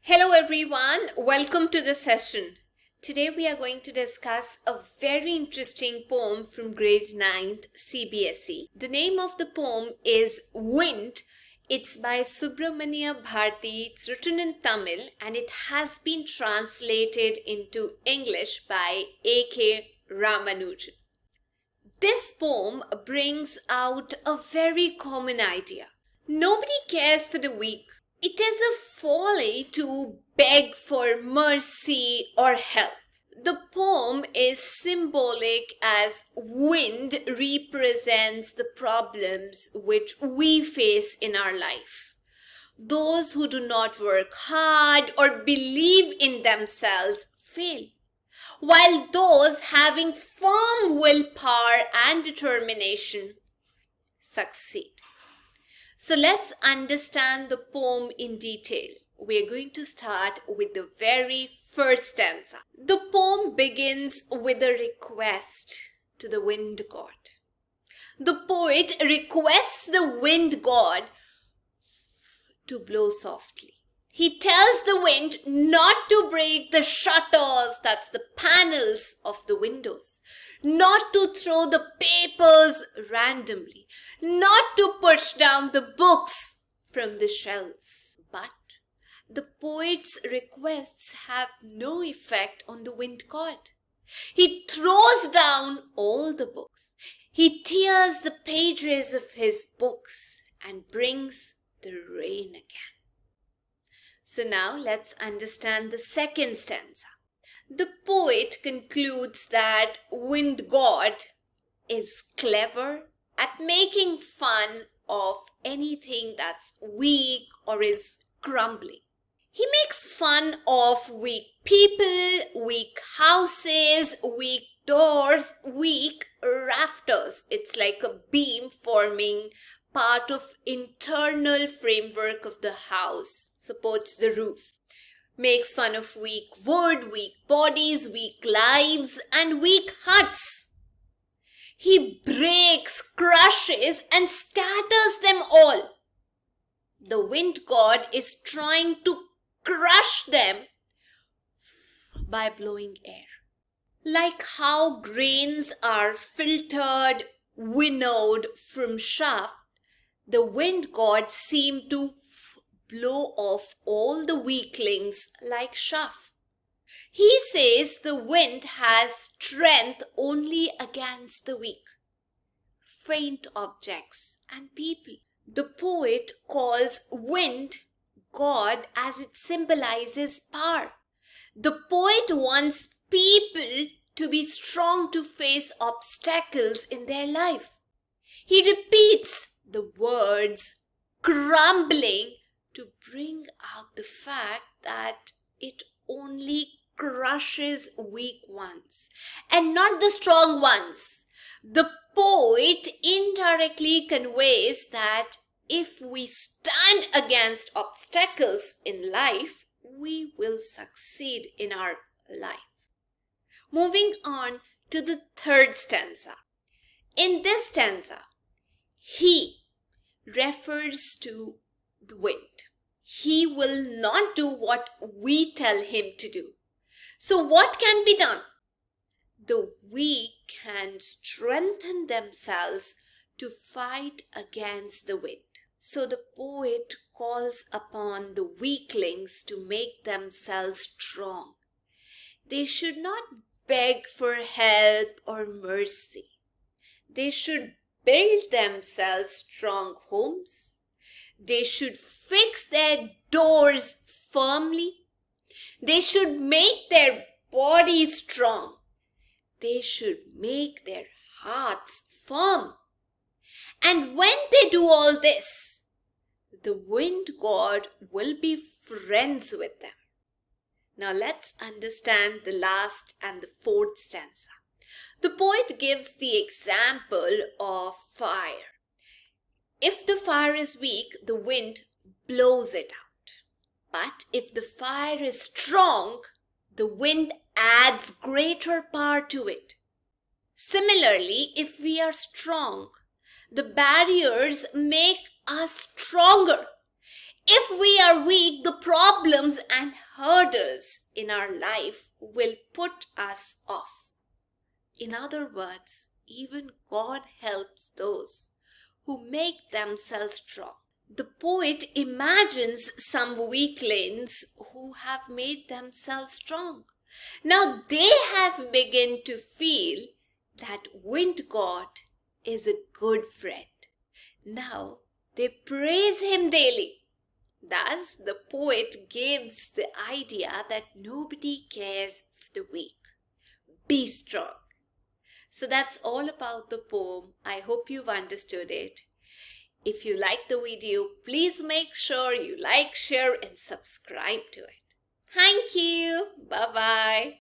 Hello everyone, welcome to the session. Today we are going to discuss a very interesting poem from grade 9th CBSE. The name of the poem is Wind. It's by Subramania Bharti. It's written in Tamil and it has been translated into English by A.K. Ramanujan. This poem brings out a very common idea. Nobody cares for the weak. It is a folly to beg for mercy or help. The poem is symbolic as wind represents the problems which we face in our life. Those who do not work hard or believe in themselves fail, while those having firm willpower and determination succeed. So let's understand the poem in detail. We're going to start with the very first stanza. The poem begins with a request to the wind god. The poet requests the wind god to blow softly. He tells the wind not to break the shutters, that's the panels of the windows, not to throw the papers randomly, not to push down the books from the shelves. But the poet's requests have no effect on the wind god. He throws down all the books. He tears the pages of his books and brings the rain again. So now let's understand the second stanza. The poet concludes that wind god is clever at making fun of anything that's weak or is crumbling. He makes fun of weak people, weak houses, weak doors, weak rafters. It's like a beam forming part of internal framework of the house, supports the roof. Makes fun of weak wood, weak bodies, weak lives, and weak huts. He breaks, crushes, and scatters them all. The wind god is trying to crush them by blowing air. Like how grains are filtered, winnowed from chaff, the wind god seemed to blow off all the weaklings like chaff. He says the wind has strength only against the weak, faint objects and people. The poet calls wind God as it symbolizes power. The poet wants people to be strong to face obstacles in their life. He repeats the words crumbling to bring out the fact that it only crushes weak ones and not the strong ones. The poet indirectly conveys that if we stand against obstacles in life, we will succeed in our life. Moving on to the third stanza. In this stanza, he refers to the wind. He will not do what we tell him to do. So what can be done? The weak can strengthen themselves to fight against the wind. So the poet calls upon the weaklings to make themselves strong. They should not beg for help or mercy. They should build themselves strong homes. They should fix their doors firmly. They should make their bodies strong. They should make their hearts firm. And when they do all this, the wind god will be friends with them. Now let's understand the last and the fourth stanza. The poet gives the example of fire. If the fire is weak, the wind blows it out. But if the fire is strong, the wind adds greater power to it. Similarly, if we are strong, the barriers make us stronger. If we are weak, the problems and hurdles in our life will put us off. In other words, even God helps those who make themselves strong. The poet imagines some weaklings who have made themselves strong. Now they have begun to feel that wind god is a good friend. Now they praise him daily. Thus, the poet gives the idea that nobody cares for the weak. Be strong. So that's all about the poem. I hope you've understood it. If you like the video, please make sure you like, share, and subscribe to it. Thank you. Bye-bye.